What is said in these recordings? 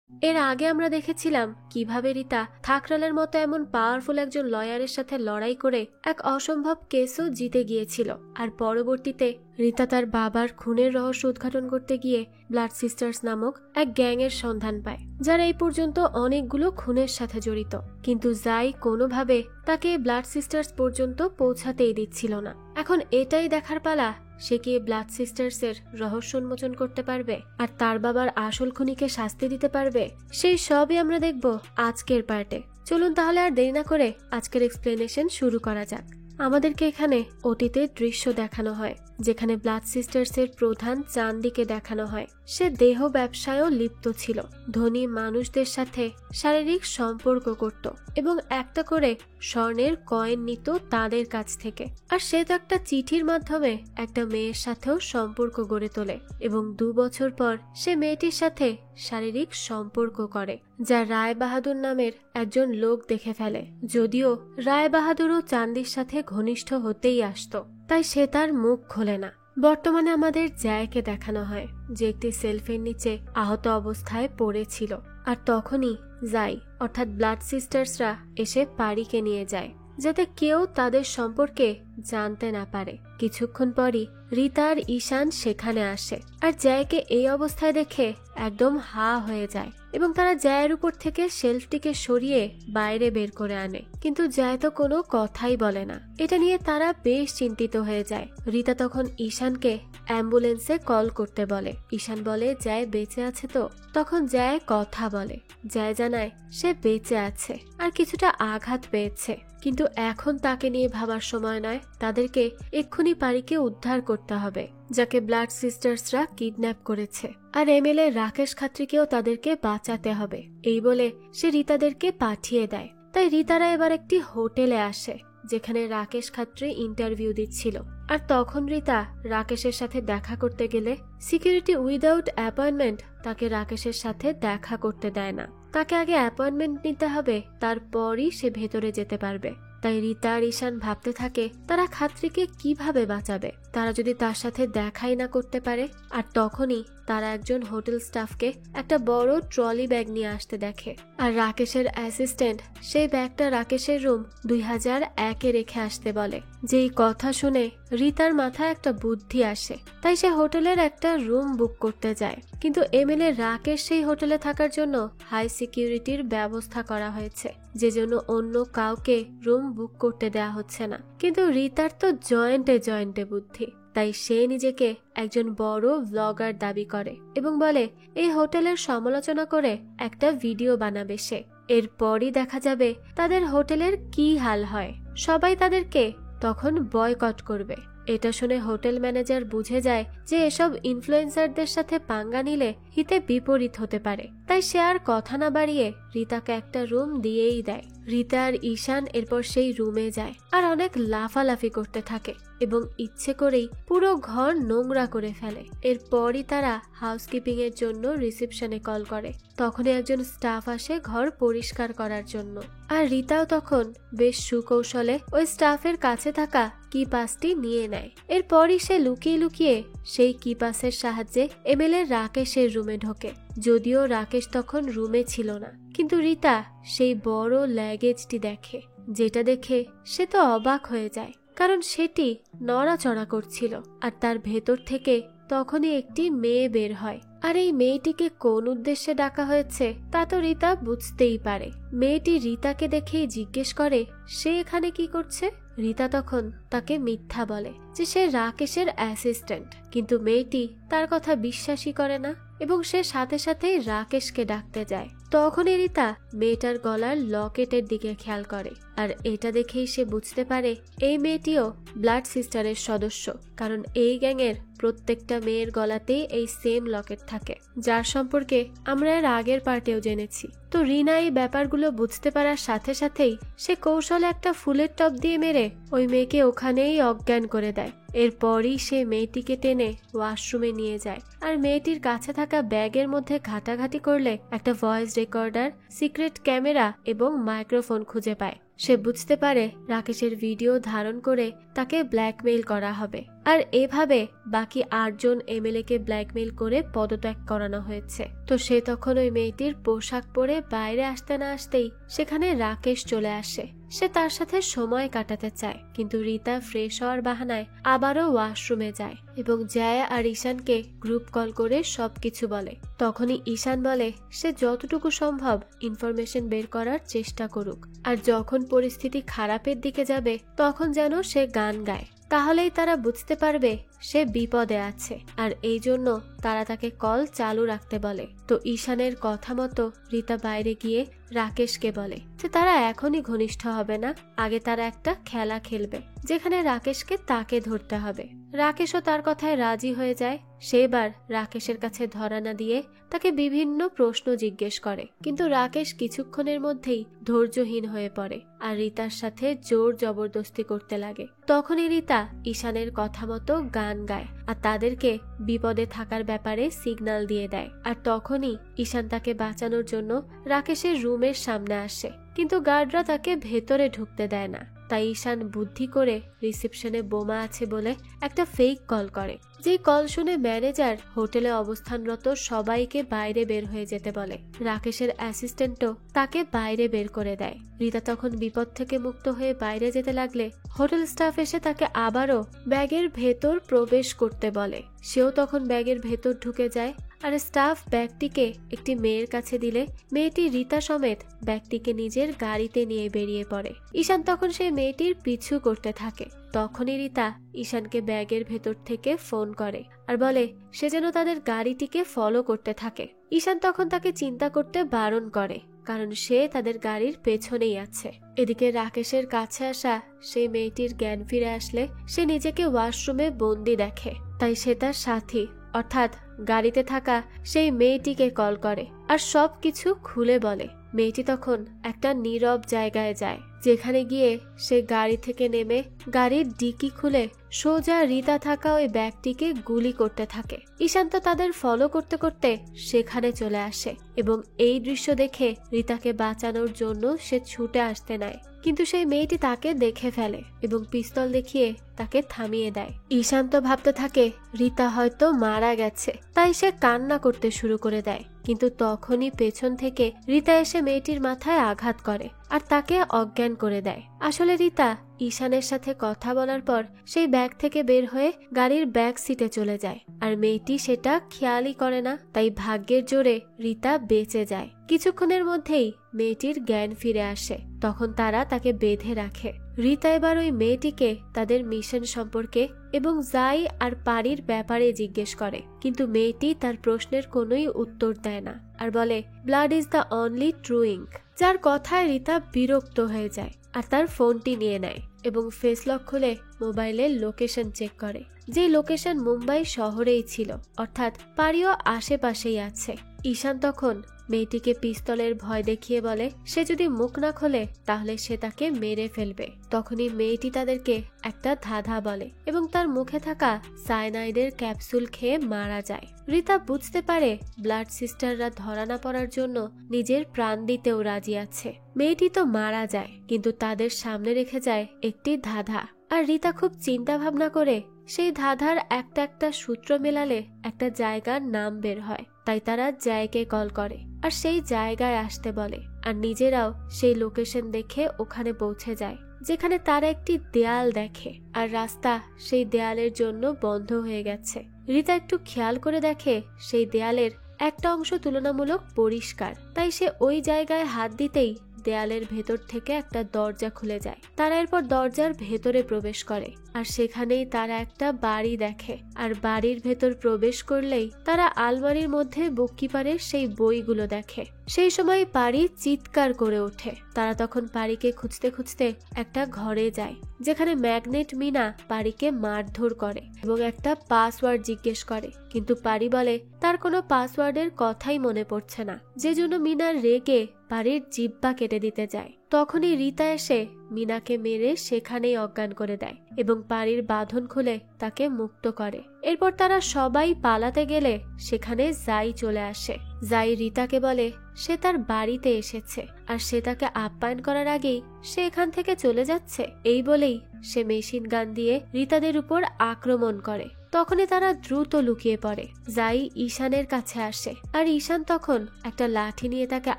এর আগে আমরা দেখেছিলাম কিভাবে রিতা থাকরালের মতো এমন পাওয়ারফুল একজন লয়ারের সাথে লড়াই করে এক অসম্ভব কেসও জিতে গিয়েছিল, আর পরবর্তীতে রিতা তার বাবার খুনের রহস্য উদ্ঘাটন করতে গিয়ে ব্লাড সিস্টার্স নামক এক গ্যাংয়ের সন্ধান পায়, যারা এই পর্যন্ত অনেকগুলো খুনের সাথে জড়িত। কিন্তু যাই কোনোভাবে তাকে ব্লাড সিস্টার্স পর্যন্ত পৌঁছাতেই দিচ্ছিল না। এখন এটাই দেখার পালা, সে কি ব্লাড সিস্টার্স এর রহস্য উন্মোচন করতে পারবে আর তার বাবার আসল খুনিকে শাস্তি দিতে পারবে। সেই সবই আমরা দেখব আজকের পার্টে। চলুন তাহলে আর দেরি না করে আজকের এক্সপ্লেনেশন শুরু করা যাক। আমাদেরকে এখানে অতীতের দৃশ্য দেখানো হয়, যেখানে ব্লাড সিস্টার্স এর প্রধান চান্দিকে দেখানো হয়। সে দেহ ব্যবসায়ও লিপ্ত ছিল, ধনী মানুষদের সাথে শারীরিক সম্পর্ক করত এবং একটা করে স্বর্ণের কয়েন নিত তাদের কাছ থেকে। আর সে তো একটা চিঠির মাধ্যমে একটা মেয়ের সাথেও সম্পর্ক গড়ে তোলে এবং 2 বছর পর সে মেয়েটির সাথে শারীরিক সম্পর্ক করে, যা রায় বাহাদুর নামের একজন লোক দেখে ফেলে। যদিও রায় বাহাদুরও চান্দির সাথে ঘনিষ্ঠ হতেই আসতো, তাই সে তার মুখ খোলে না। বর্তমানে আমাদের জায়কে দেখানো হয়, যে একটি সেলফের নিচে আহত অবস্থায় পড়েছিল, আর তখনই যাই অর্থাৎ ব্লাড সিস্টার্সরা এসে পারিকে নিয়ে যায়, যাতে কেউ তাদের সম্পর্কে জানতে না পারে। কিছুক্ষণ পরই রিতা আর ঈশান সেখানে আসে, আর জায়কে এই অবস্থায় দেখে একদম হা হয়ে যায় এবং তারা জায়ের উপর থেকে শেলফটিকে সরিয়ে বাইরে বের করে আনে। কিন্তু জায় তো কোনো কথাই বলে না। এটা নিয়ে তারা বেশ চিন্তিত হয়ে যায়। রিতা তখন ঈশানকে অ্যাম্বুলেন্সে কল করতে বলে। ঈশান বলে জায় বেঁচে আছে তো। তখন জায় কথা বলে, জায় জানায় সে বেঁচে আছে আর কিছুটা আঘাত পেয়েছে, কিন্তু এখন তাকে নিয়ে ভাবার সময় নয়। তাদেরকে এক্ষুনি পারিকে উদ্ধার করতে হবে, যাকে ব্লাড সিস্টার্সরা কিডন্যাপ করেছে, আর এমএলএ রাকেশ খাত্রীকেও তাদেরকে বাঁচাতে হবে। এই বলে সে রিতাদেরকে পাঠিয়ে দেয়। তাই রিতারা এবার একটি হোটেলে আসে, যেখানে রাকেশ খাত্রী ইন্টারভিউ দিচ্ছিল। আর তখন রিতা রাকেশের সাথে দেখা করতে গেলে সিকিউরিটি উইদাউট অ্যাপয়েন্টমেন্ট তাকে রাকেশের সাথে দেখা করতে দেয় না। তাকে আগে অ্যাপয়েন্টমেন্ট নিতে হবে, তারপরই সে ভেতরে যেতে পারবে। তাই রিতা আর ঈশান ভাবতে থাকে তারা খাত্রীকে কিভাবে বাঁচাবে, তারা যদি তার সাথে দেখাই না করতে পারে। আর তখনই তারা একজন হোটেল স্টাফকে একটা বড় ট্রলি ব্যাগ নিয়ে আসতে দেখে, আর রাকেশের অ্যাসিস্ট্যান্ট সেই ব্যাগটা রাকেশের রুম 2001-এ রেখে আসতে বলে। যেই কথা শুনে রিতার মাথায় একটা বুদ্ধি আসে, তাই সে হোটেলের একটা রুম বুক করতে যায়। কিন্তু এমএলএ রাকেশ সেই হোটেলে থাকার জন্য হাই সিকিউরিটির ব্যবস্থা করা হয়েছে, যে জন্য অন্য কাউকে রুম বুক করতে দেয়া হচ্ছে না। কিন্তু রিতার তো জয়েন্টে বুদ্ধি, তাই সে নিজেকে একজন বড় ব্লগার দাবি করে এবং বলে এই হোটেলের সমালোচনা করে একটা ভিডিও বানাবে সে। এরপরই দেখা যাবে তাদের হোটেলের কি হাল হয়। সবাই তাদেরকে তখন বয়কট করবে। এটা শুনে হোটেল ম্যানেজার বুঝে যায় যে এসব ইনফ্লুয়েন্সারদের সাথে পাঙ্গা নিলে হিতে বিপরীত হতে পারে। তাই সে আর কথা না বাড়িয়ে রিতাকে একটা রুম দিয়েই দেয়। রিতা আর ঈশান এরপর সেই রুমে যায় আর অনেক লাফালাফি করতে থাকে এবং ইচ্ছে করেই পুরো ঘর নোংরা করে ফেলে। এরপরই তারা হাউসকিপিং এর জন্য রিসেপশনে কল করে। তখনই একজন স্টাফ আসে ঘর পরিষ্কার করার জন্য, আর রিতাও তখন বেশ সুকৌশলে ওই স্টাফের কাছে থাকা কি পাসটি নিয়ে নেয়। এরপরই সে লুকিয়ে লুকিয়ে সেই কি পাসের সাহায্যে এমএলএ রাকেশের রুমে ঢোকে। যদিও রাকেশ তখন রুমে ছিল না, কিন্তু রিতা সেই বড় ল্যাগেজটি দেখে, যেটা দেখে সে তো অবাক হয়ে যায়, কারণ সেটি নড়াচড়া করছিল আর তার ভেতর থেকে তখনই একটি মেয়ে বের হয়। আর এই মেয়েটিকে কোন উদ্দেশ্যে ডাকা হয়েছে তা তো রিতা বুঝতেই পারে। মেয়েটি রিতাকে দেখেই জিজ্ঞেস করে সে এখানে কি করছে। রিতা তখন তাকে মিথ্যা বলে যে সে রাকেশের অ্যাসিস্ট্যান্ট, কিন্তু মেয়েটি তার কথা বিশ্বাসই করে না এবং সে সাথে সাথেই রাকেশকে ডাকতে যায়। তখনই রিতা মেয়েটার গলার লকেটের দিকে খেয়াল করে, আর এটা দেখেই সে বুঝতে পারে এই মেয়েটিও ব্লাড সিস্টারের সদস্য, কারণ এই গ্যাংয়ের প্রত্যেকটা মেয়ের গলাতেই এই সেম লকেট থাকে, যার সম্পর্কে আমরা এর আগের পার্টেও জেনেছি। তো রিনা এই ব্যাপারগুলো বুঝতে পারার সাথে সাথেই সে কৌশলে একটা ফুলের টব দিয়ে মেরে ওই মেয়েকে ওখানে ওখানেই অজ্ঞান করে দেয়। এরপরই সে মেয়েটিকে টেনে ওয়াশরুমে নিয়ে যায় আর মেয়েটির কাছে থাকা ব্যাগের মধ্যে ঘাটাঘাটি করলে একটা ভয়েস রেকর্ডার, সিক্রেট ক্যামেরা এবং মাইক্রোফোন খুঁজে পায়। সে বুঝতে পারে রাকেশের ভিডিও ধারণ করে তাকে ব্ল্যাকমেইল করা হবে আর এভাবে বাকি 8 জন এমএলএ কে ব্ল্যাকমেইল করে পদত্যাগ করানো হয়েছে। তো সে তখন ওই মেয়েটির পোশাক পরে বাইরে আসতে না আসতেই সেখানে রাকেশ চলে আসে। সে তার সাথে সময় কাটাতে চায়, কিন্তু রীতা ফ্রেশ হওয়ার বাহানায় আবারও ওয়াশরুমে যায় এবং জায়া আর ঈশানকে গ্রুপ কল করে সবকিছু বলে। তখনই ঈশান বলে সে যতটুকু সম্ভব ইনফরমেশন বের করার চেষ্টা করুক, আর যখন পরিস্থিতি খারাপের দিকে যাবে তখন যেন সে গান গায়, তাহলেই তারা বুঝতে পারবে সে বিপদে আছে, আর এই জন্য তারা তাকে কল চালু রাখতে বলে। তো ঈশানের কথা মতো রীতা বাইরে গিয়ে রাকেশকে বলে যে তারা এখনই ঘনিষ্ঠ হবে না, আগে তারা একটা খেলা খেলবে যেখানে রাকেশকে তাকে ধরতে হবে। রাকেশও তার কথায় রাজি হয়ে যায়। সেবার রাকেশের কাছে ধরা না দিয়ে তাকে বিভিন্ন প্রশ্ন জিজ্ঞেস করে, কিন্তু রাকেশ কিছুক্ষণের মধ্যেই ধৈর্যহীন হয়ে পড়ে আর রীতার সাথে জোর জবরদস্তি করতে লাগে। তখনই রীতা ঈশানের কথা মতো গান গায় আর তাদেরকে বিপদে থাকার ব্যাপারে সিগন্যাল দিয়ে দেয়। আর তখনই ঈশান তাকে বাঁচানোর জন্য রাকেশের রুমের সামনে আসে, কিন্তু গার্ডরা তাকে ভেতরে ঢুকতে দেয় না। তাই ঈশান বুদ্ধি করে রিসেপশনে বোমা আছে বলে একটা ফেক কল করে। যে কল শুনে ম্যানেজার হোটেলে অবস্থানরত সবাইকে বাইরে বের হয়ে যেতে বলে। রাকেশের অ্যাসিস্ট্যান্টও তাকে বাইরে বের করে দেয়। রীতা তখন বিপদ থেকে মুক্ত হয়ে বাইরে যেতে লাগলে হোটেল স্টাফ এসে তাকে আবারও ব্যাগের ভেতর প্রবেশ করতে বলে। সেও তখন ব্যাগের ভেতর ঢুকে যায় আর স্টাফ ব্যাগটিকে একটি মেয়ের কাছে দিলে মেয়েটি রীতা সমেত ব্যাগটিকে নিজের গাড়িতে নিয়ে বেরিয়ে পড়ে। ঈশান তখন সেই মেয়েটির পিছু করতে থাকে। তখনই রীতা ঈশানকে ব্যাগের ভেতর থেকে ফোন করে আর বলে সে যেন তাদের গাড়িটিকে ফলো করতে থাকে। ঈশান তখন তাকে চিন্তা করতে বারণ করে, কারণ সে তাদের গাড়ির পেছনেই আছে। এদিকে রাকেশের কাছে আসা সেই মেয়েটির জ্ঞান ফিরে আসলে সে নিজেকে ওয়াশরুমে বন্দি দেখে। তাই সে তার সাথী অর্থাৎ গাড়িতে থাকা সেই মেয়েটিকে কল করে আর সবকিছু খুলে বলে। মেয়েটি তখন একটা নীরব জায়গায় যায়, যেখানে গিয়ে সে গাড়ি থেকে নেমে গাড়ির ডিকি খুলে সোজা রীতা থাকা ওই ব্যাগটিকে গুলি করতে থাকে। ঈশান তো তাদের ফলো করতে করতে সেখানে চলে আসে এবং এই দৃশ্য দেখে রীতাকে বাঁচানোর জন্য সে ছুটে আসতে নেয়, কিন্তু সেই মেয়েটি তাকে দেখে ফেলে এবং পিস্তল দেখিয়ে তাকে থামিয়ে দেয়। ঈশান তো ভাবতে থাকে রীতা হয়তো মারা গেছে, তাই সে কান্না করতে শুরু করে দেয়, কিন্তু তখনই পেছন থেকে রীতা এসে মেয়েটির মাথায় আঘাত করে আর তাকে অজ্ঞান করে দেয়। আসলে রীতা ঈশানের সাথে কথা বলার পর সেই ব্যাগ থেকে বের হয়ে গাড়ির ব্যাক সিটে চলে যায় আর মেয়েটি সেটা খেয়ালই করে না। তাই ভাগ্যের জোরে রীতা বেঁচে যায়। কিছুক্ষণের মধ্যেই মেয়েটির জ্ঞান ফিরে আসে। তখন তারা তাকে বেঁধে রাখে। রীতা এবার ওই মেয়েটিকে তাদের মিশন সম্পর্কে এবং জাই আর পারির ব্যাপারে জিজ্ঞেস করে, কিন্তু মেয়েটি তার প্রশ্নের কোনোই উত্তর দেয় না আর বলে blood is the only true ink, যার কথায় রীতা বিরক্ত হয়ে যায় আর তার ফোনটি নিয়ে নেয় এবং ফেসলক খুলে মোবাইলের লোকেশন চেক করে। যে লোকেশন মুম্বাই শহরেই ছিল, অর্থাৎ পারিও আশেপাশেই আছে। ঈশান তখন মেয়েটিকে পিস্তলের ভয় দেখিয়ে বলে সে যদি মুখ না খোলে তাহলে সে তাকে মেরে ফেলবে। তখনই মেয়েটি তাদেরকে একটা ধাঁধা বলে এবং তার মুখে থাকা সায়ানাইডের ক্যাপসুল খেয়ে মারা যায়। রীতা বুঝতে পারে ব্লাড সিস্টাররা ধরা না পড়ার জন্য নিজের প্রাণ দিতেও রাজি আছে। মেয়েটি তো মারা যায়, কিন্তু তাদের সামনে রেখে যায় একটি ধাঁধা। আর রীতা খুব চিন্তা ভাবনা করে সেই ধাঁধার একটা একটা সূত্র মেলালে একটা জায়গার নাম বের হয়। তাই তারা জায়কে কল করে আর সেই জায়গায় আসতে বলে আর নিজেরাও সেই লোকেশন দেখে ওখানে পৌঁছে যায়, যেখানে তারা একটি দেয়াল দেখে আর রাস্তা সেই দেয়ালের জন্য বন্ধ হয়ে গেছে। রীতা একটু খেয়াল করে দেখে সেই দেয়ালের একটা অংশ তুলনামূলক পরিষ্কার, তাই সে ওই জায়গায় হাত দিতেই দেয়ালের ভেতর থেকে একটা দরজা খুলে যায়। তারা এরপর দরজার ভেতরে প্রবেশ করে আর সেখানেই তারা একটা বাড়ি দেখে আর বাড়ির ভেতর প্রবেশ করলেই তারা আলমারির মধ্যে বুককিপারের সেই বইগুলো দেখে। সেই সময় পারি চিৎকার করে ওঠে। তারা তখন পারিকে খুঁজতে খুঁজতে একটা ঘরে যায়, যেখানে ম্যাগনেট মিনা পারিকে মারধর করে এবং একটা পাসওয়ার্ড জিজ্ঞেস করে, কিন্তু পারি বলে তার কোনো পাসওয়ার্ডের কথাই মনে পড়ছে না, যে জন্য মিনা রেগে পারির জিহ্বা কেটে দিতে যায়। তখনই রীতা এসে মিনাকে মেরে সেখানেই অজ্ঞান করে দেয় এবং পারির বাঁধন খুলে তাকে মুক্ত করে। এরপর তারা সবাই পালাতে গেলে সেখানে জাই চলে আসে। জাই রীতাকে বলে সে তার বাড়িতে এসেছে আর সে তাকে আপ্যায়ন করার আগেই সে এখান থেকে চলে যাচ্ছে। এই বলেই সে মেশিন গান দিয়ে রীতাদের উপর আক্রমণ করে। তখনই তারা দ্রুত লুকিয়ে পড়ে। জাই ঈশানের কাছে আসে আর ঈশান তখন একটা লাঠি নিয়ে তাকে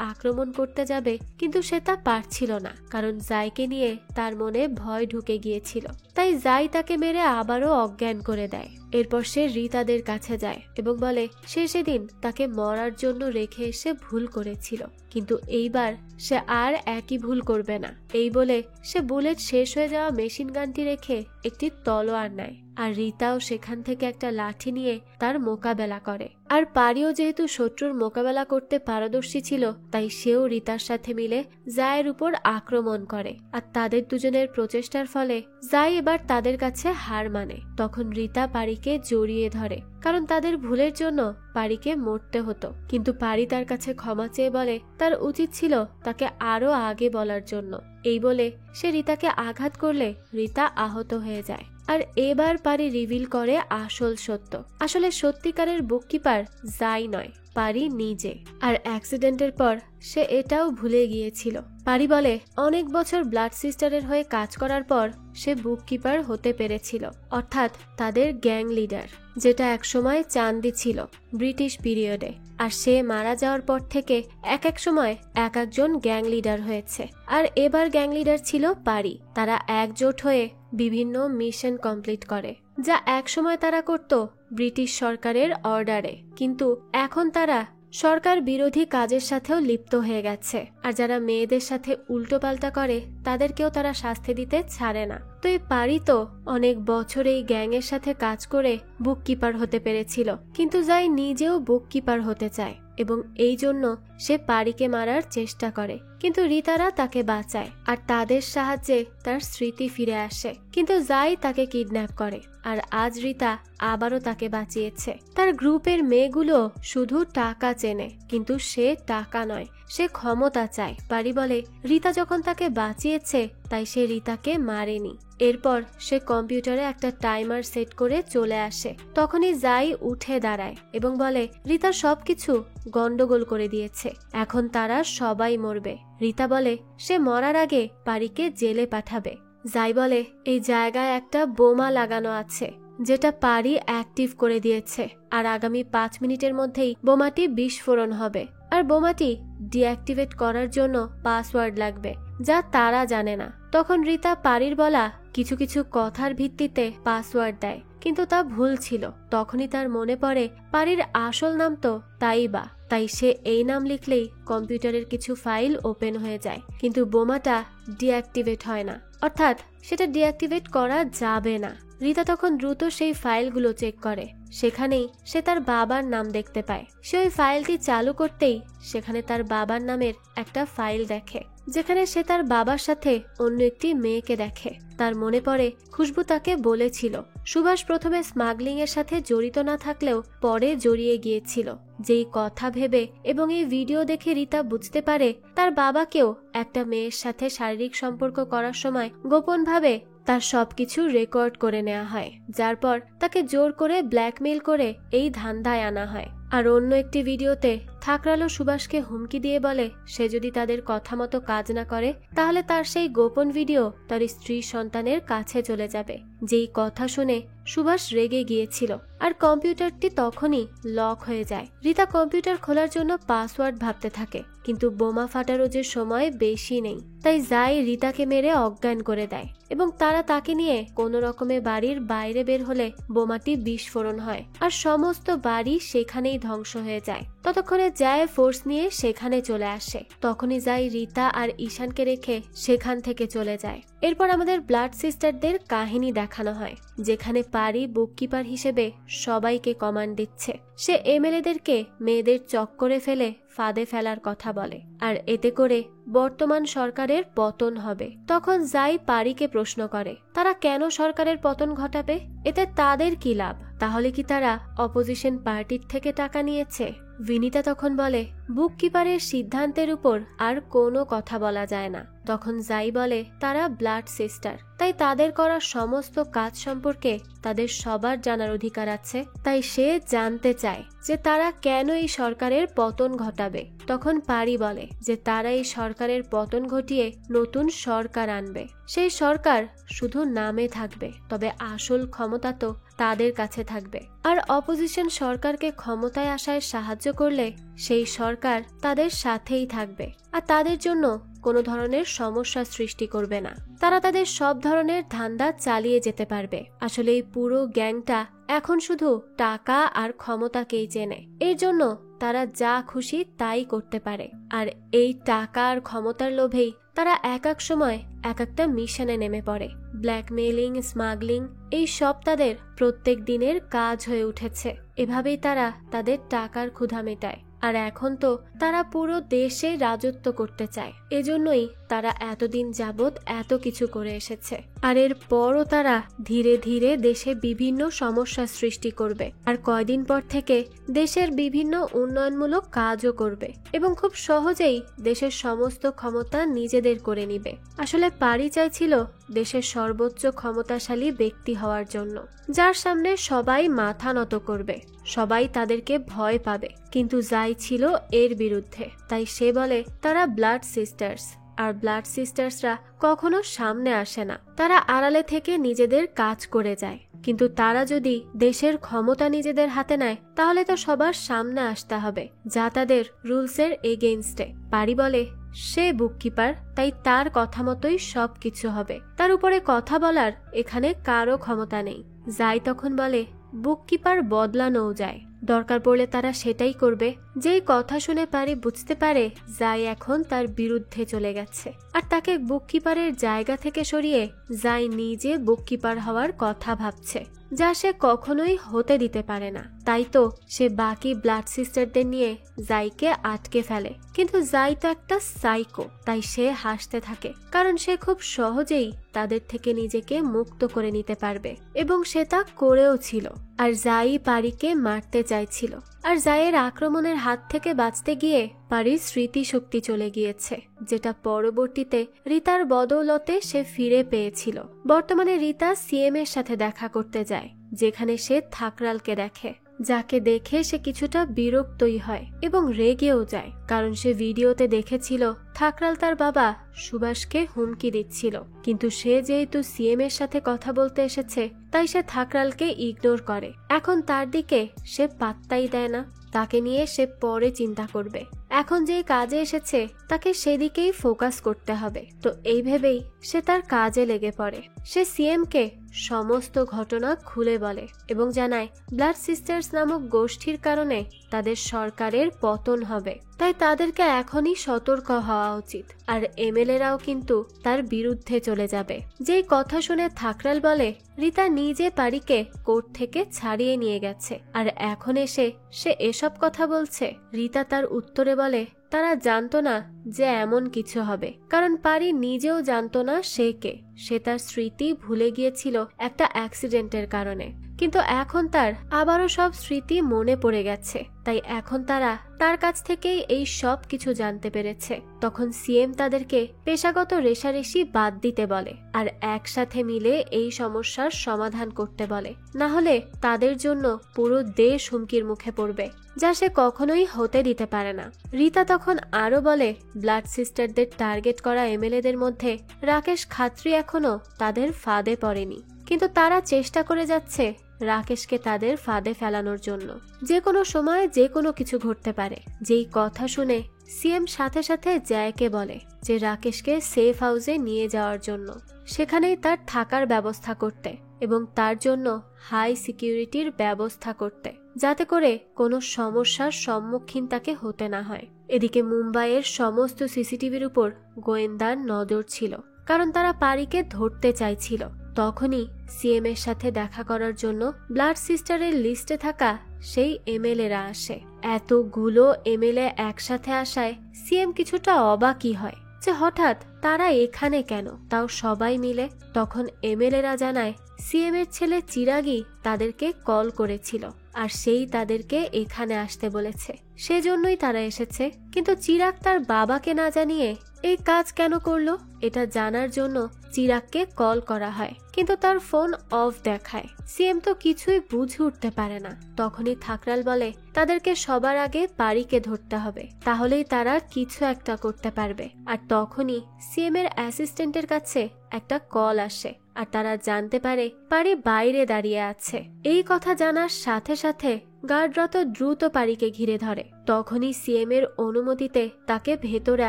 আক্রমণ করতে যাবে, কিন্তু সে তা পারছিল না, কারণ জাইকে নিয়ে তার মনে ভয় ঢুকে গিয়েছিল। তাই জাই তাকে মেরে আবারও অজ্ঞান করে দেয়। এরপর সে রীতাদের কাছে যায় এবং বলে সে সেদিন তাকে মরার জন্য রেখে এসে ভুল করেছিল, কিন্তু এইবার সে আর একই ভুল করবে না। এই বলে সে বুলেট শেষ হয়ে যাওয়া মেশিন গানটি রেখে একটি তলোয়ার নেয় আর রীতাও সেখান থেকে একটা লাঠি নিয়ে তার মোকাবেলা করে। আর পারিও যেহেতু শত্রুর মোকাবেলা করতে পারদর্শী ছিল, তাই সেও রীতার সাথে মিলে জায়ের উপর আক্রমণ করে। আর তাদের দুজনের প্রচেষ্টার ফলে জাই এবার তাদের কাছে হার মানে। তখন রীতা পারিকে জড়িয়ে ধরে, কারণ তাদের ভুলের জন্য পারিকে মরতে হতো। কিন্তু পারি তার কাছে ক্ষমা চেয়ে বলে তার উচিত ছিল তাকে আরো আগে বলার জন্য। এই বলে সে রীতাকে আঘাত করলে রীতা আহত হয়ে যায়। আর এবার পারি রিভিল করে আসল সত্য। আসলে সত্যিকারের বুককিপার জাই নয়, পারি নিজে। আর অ্যাক্সিডেন্টের পর সে এটাও ভুলে গিয়েছিল। পারি বলে অনেক বছর ব্লাড সিস্টারের হয়ে কাজ করার পর সে বুককিপার হতে পেরেছিল, অর্থাৎ তাদের গ্যাং লিডার, যেটা একসময় চান্দি ছিল ব্রিটিশ পিরিয়ডে। আর সে মারা যাওয়ার পর থেকে এক এক সময় এক একজন গ্যাং লিডার হয়েছে। আর এবার গ্যাং লিডার ছিল পারি। তারা একজোট হয়ে বিভিন্ন মিশন কমপ্লিট করে, যা একসময় তারা করত ব্রিটিশ সরকারের অর্ডারে, কিন্তু এখন তারা সরকার বিরোধী কাজের সাথেও লিপ্ত হয়ে গেছে। আর যারা মেয়েদের সাথে উল্টোপাল্টা করে তাদেরকেও তারা শাস্তি দিতে ছাড়ে না। তো এই পারি তো অনেক বছর এই গ্যাংয়ের সাথে কাজ করে বুককিপার হতে পেরেছিল, কিন্তু যাই নিজেও বুককিপার হতে চায় এবং এই জন্য সে পারিকে মারার চেষ্টা করে। কিন্তু রীতারা তাকে বাঁচায় আর তাদের সাহায্যে তার স্মৃতি ফিরে আসে। কিন্তু যাই তাকে কিডন্যাপ করে আর আজ রীতা আবারও তাকে বাঁচিয়েছে। তার গ্রুপের মেয়েগুলো শুধু টাকা চেনে, কিন্তু সে টাকা নয়, সে ক্ষমতা চায়। পারি বলে রীতা যখন তাকে বাঁচিয়েছে তাই সে রীতাকে মারেনি। এরপর সে কম্পিউটারে একটা টাইমার সেট করে চলে আসে। তখনই যাই উঠে দাঁড়ায় এবং বলে রীতা সবকিছু গন্ডগোল করে দিয়েছে, এখন তারা সবাই মরবে। রীতা বলে সে মরার আগে পারিকে জেলে পাঠাবে। যাই বলে এই জায়গায় একটা বোমা লাগানো আছে, যেটা পারি অ্যাক্টিভ করে দিয়েছে, আর আগামী 5 মিনিটের মধ্যেই বোমাটি বিস্ফোরণ হবে। আর বোমাটি ডিঅ্যাক্টিভেট করার জন্য পাসওয়ার্ড লাগবে, যা তারা জানে না। তখন রীতা পারির বলা কিছু কিছু কথার ভিত্তিতে পাসওয়ার্ড দেয়, কিন্তু তা ভুল ছিল। তখনই তার মনে পড়ে পারির আসল নাম তো তাইবা, তাই সে এই নাম লিখলেই কম্পিউটারের কিছু ফাইল ওপেন হয়ে যায়, কিন্তু বোমাটা ডিঅ্যাক্টিভেট হয় না, অর্থাৎ সেটা ডিঅ্যাক্টিভেট করা যাবে না। রীতা তখন দ্রুত সেই ফাইলগুলো চেক করে। সেখানেই সে তার বাবার নাম দেখতে পায়। সে ওই ফাইলটি চালু করতেই সেখানে তার বাবার নামের একটা ফাইল দেখে, যেখানে সে তার বাবার সাথে অন্য একটি মেয়েকে দেখে। তার মনে পড়ে খুশবু তাকে বলেছিল সুভাষ প্রথমে স্মাগলিং এর সাথে জড়িত না থাকলেও পরে জড়িয়ে গিয়েছিল। যেই কথা ভেবে এবং এই ভিডিও দেখে রীতা বুঝতে পারে তার বাবাকেও একটা মেয়ের সাথে শারীরিক সম্পর্ক করার সময় গোপনভাবে তার সবকিছু রেকর্ড করে নেওয়া হয়, যার পর তাকে জোর করে ব্ল্যাকমেইল করে এই ধান্দায় আনা হয়। আর অন্য একটি ভিডিওতে থাকরালো সুভাষকে হুমকি দিয়ে বলে সে যদি তাদের কথা মতো কাজ না করে তাহলে তার সেই গোপন ভিডিও তার স্ত্রী সন্তানের কাছে চলে যাবে। যেই কথা শুনে সুভাষ রেগে গিয়েছিল আর কম্পিউটারটি তখনই লক হয়ে যায়। রীতা কম্পিউটার খোলার জন্য পাসওয়ার্ড ভাবতে থাকে, কিন্তু বোমা ফাটারও যে সময় বেশি নেই, তাই যাই রীতাকে মেরে অজ্ঞান করে দেয় এবং তারা তাকে নিয়ে কোনো রকমে বাড়ির বাইরে বের হলে বোমাটি বিস্ফোরণ হয় আর সমস্ত বাড়ি সেখানেই ধ্বংস হয়ে যায়। ততক্ষণে যায় ফোর্স নিয়ে সেখানে চলে আসে। তখনই যাই রীতা আর ঈশানকে রেখে সেখান থেকে চলে যায়। এরপর আমাদের ব্লাড সিস্টারদের কাহিনী দেখানো হয়, যেখানে পারি বুককিপার হিসেবে সবাইকে কমান্ড দিচ্ছে। সে এমএলএদেরকে মেয়েদের চক্করে ফেলে ফাঁদে ফেলার কথা বলে, আর এতে করে বর্তমান সরকারের পতন হবে। তখন যাই পারিকে প্রশ্ন করে তারা কেন সরকারের পতন ঘটাবে, এতে তাদের কি লাভ? তাহলে কি তারা অপোজিশন পার্টির থেকে টাকা নিয়েছে? বিনিতা তখন বলে বুককিপারের সিদ্ধান্তের উপর আর কোনো কথা বলা যায় না। তখন যাই বলে তারা ব্লাড সিস্টার, তাই তাদের করা সমস্ত কাজ সম্পর্কে তাদের সবার জানার অধিকার আছে। তাই সে জানতে চায় যে তারা কেন এই সরকারের পতন ঘটাবে। তখন পারি বলে যে তারা এই সরকারের পতন ঘটিয়ে নতুন সরকার আনবে। সেই সরকার শুধু নামে থাকবে, তবে আসল ক্ষমতা তো তাদের কাছে থাকবে। আর অপোজিশন সরকারকে ক্ষমতায় আসায় সাহায্য করলে সেই সরকার তাদের সাথেই থাকবে আর তাদের জন্য কোনো ধরনের সমস্যা সৃষ্টি করবে না। তারা তাদের সব ধরনের ধান্দা চালিয়ে যেতে পারবে। আসলে এই পুরো গ্যাংটা এখন শুধু টাকা আর ক্ষমতাকেই চেনে। এর জন্য তারা যা খুশি তাই করতে পারে। আর এই টাকা আর ক্ষমতার লোভেই তারা এক এক সময় এক একটা মিশনে নেমে পড়ে। ব্ল্যাকমেইলিং, স্মাগলিং, এই সব তাদের প্রত্যেক দিনের কাজ হয়ে উঠেছে। এভাবেই তারা তাদের টাকার ক্ষুধা মেটায়। আর এখন তো তারা পুরো দেশে রাজত্ব করতে চায়। এজন্যই তারা এতদিন যাবৎ এত কিছু করে এসেছে। আর এর পরও তারা ধীরে ধীরে দেশে বিভিন্ন সমস্যা সৃষ্টি করবে। আর কয়দিন পর থেকে দেশের বিভিন্ন উন্নয়নমূলক কাজও করবে এবং খুব সহজেই দেশের সমস্ত ক্ষমতা নিজেদের করে নিবে। আসলে পারি চাইছিল দেশের সর্বোচ্চ ক্ষমতাশালী ব্যক্তি হওয়ার জন্য, যার সামনে সবাই মাথা নত করবে, সবাই তাদেরকে ভয় পাবে। কিন্তু যাই ছিল এর বিরুদ্ধে। তাই সে বলে তারা ব্লাড সিস্টার্স, আর ব্লাড সিস্টার্সরা কখনো সামনে আসে না। তারা আড়ালে থেকে নিজেদের কাজ করে যায়। কিন্তু তারা যদি দেশের ক্ষমতা নিজেদের হাতে নেয় তাহলে তো সবার সামনে আসতে হবে, যা তাদের রুলসের এগেইনস্টে। পারি বলে সে বুককিপার, তাই তার কথা মতোই সবকিছু হবে। তার উপরে কথা বলার এখানে কারো ক্ষমতা নেই। যাই তখন বলে বুককিপার বদলানোও যায়, দরকার পড়লে তারা সেটাই করবে। যেই কথা শুনে পারি বুঝতে পারে যাই এখন তার বিরুদ্ধে চলে গেছে আর তাকে বুককিপারের জায়গা থেকে সরিয়ে যাই নিজে বুককিপার হওয়ার কথা ভাবছে, যা সে কখনোই হতে দিতে পারে না। তাই তো সে বাকি ব্লাড সিস্টারদের নিয়ে জাইকে আটকে ফেলে। কিন্তু যাই তো একটা সাইকো, তাই সে হাসতে থাকে, কারণ সে খুব সহজেই তাদের থেকে নিজেকে মুক্ত করে নিতে পারবে এবং সে তা করেও ছিল। আর যাই পারিকে মারতে চাইছিল। আর জায়ের আক্রমণের হাত থেকে বাঁচতে গিয়ে পারির স্মৃতিশক্তি চলে গিয়েছে, যেটা পরবর্তীতে রিতার বদৌলতে সে ফিরে পেয়েছিল। বর্তমানে রিতা সিএম এর সাথে দেখা করতে যায়, যেখানে সে থাকরালকে দেখে, যাকে দেখে সে কিছুটা বিরক্তই হয় এবং রেগেও যায়, কারণ সে ভিডিওতে দেখেছিল থাকরাল তার বাবা সুভাষকে হুমকি দিচ্ছিল। কিন্তু সে যেহেতু সিএম এর সাথে কথা বলতে এসেছে, তাই সে থাকরালকে ইগনোর করে। এখন তার দিকে সে পাত্তাই দেয় না। তাকে নিয়ে সে পরে চিন্তা করবে। এখন যে কাজে এসেছে তাকে সেদিকেই ফোকাস করতে হবে। তো এই ভেবেই সে তার কাজে লেগে পড়ে। সে সিএম কে সমস্ত ঘটনা খুলে বলে এবং জানায় ব্লাড সিস্টার্স নামক গোষ্ঠীর কারণে তাদের সরকারের পতন হবে, তাই তাদেরকে এখনই সতর্ক হওয়া উচিত। আর এমএলএরাও কিন্তু তার বিরুদ্ধে চলে যাবে। যেই কথা শুনে থাকরাল বলে রিতা নিজে পারিকে কোর্ট থেকে ছাড়িয়ে নিয়ে গেছে, আর এখন এসে সে এসব কথা বলছে। রিতা তার উত্তরে বলে তারা জানতো না যে এমন কিছু হবে, কারণ পারি নিজেও জানতো না সে কে। সে তার স্মৃতি ভুলে গিয়েছিল একটা অ্যাক্সিডেন্টের কারণে, কিন্তু এখন তার আবারও সব স্মৃতি মনে পড়ে গেছে। তাই এখন তারা তার কাছ থেকেই এই সব কিছু জানতে পেরেছে। তখন সিএম তাদেরকে পেশাগত রেষারেষি বাদ দিতে বলে আর একসাথে মিলে এই সমস্যার সমাধান করতে বলে, না হলে তাদের জন্য পুরো দেশ হুমকির মুখে পড়বে, যা সে কখনোই হতে দিতে পারে না। রিতা তখন আরো বলে ব্লাড সিস্টারদের টার্গেট করা এমএলএদের মধ্যে রাকেশ খাত্রি এখনো তাদের ফাঁদে পড়েনি, কিন্তু তারা চেষ্টা করে যাচ্ছে রাকেশকে তাদের ফাঁদে ফেলানোর জন্য। যে কোনো সময় যে কোনো কিছু ঘটতে পারে। যেই কথা শুনে সিএম সাথে সাথে জয়কে বলে যে রাকেশকে সেফ হাউসে নিয়ে যাওয়ার জন্য, সেখানেই তার থাকার ব্যবস্থা করতে এবং তার জন্য হাই সিকিউরিটির ব্যবস্থা করতে, যাতে করে কোনো সমস্যার সম্মুখীন তাকে হতে না হয়। এদিকে মুম্বাইয়ের সমস্ত সিসিটিভির উপর গোয়েন্দার নজর ছিল, কারণ তারা পারিকে ধরতে চাইছিল। তখনই সিএম এর সাথে দেখা করার জন্য ব্লাড সিস্টারের লিস্টে থাকা সেই এমএলএরা আসে। এতগুলো এমএলএ একসাথে আসায় সিএম কিছুটা অবাকই হয় যে হঠাৎ তারা এখানে কেন, তাও সবাই মিলে। তখন এমএলএরা জানায় সিএম এর ছেলে চিরাগই তাদেরকে কল করেছিল আর সেই তাদেরকে এখানে আসতে বলেছে, সেজন্যই তারা এসেছে। কিন্তু চিরাগ তার বাবাকে না জানিয়ে এই কাজ কেন করলো এটা জানার জন্য চিরাগকে কল করা হয়, কিন্তু তার ফোন অফ দেখায়। সিএম তো কিছুই বুঝে উঠতে পারে না। তখনই থাকরাল বলে তাদেরকে সবার আগে পারিকে ধরতে হবে, তাহলেই তারা কিছু একটা করতে পারবে। আর তখনই সিএম এর অ্যাসিস্ট্যান্টের কাছে একটা কল আসে আর তারা জানতে পারে পারি বাইরে দাঁড়িয়ে আছে। এই কথা জানার সাথে সাথে গার্ডরা তো দ্রুত পারিকে ঘিরে ধরে। তখনই সিএম এর অনুমতিতে তাকে ভেতরে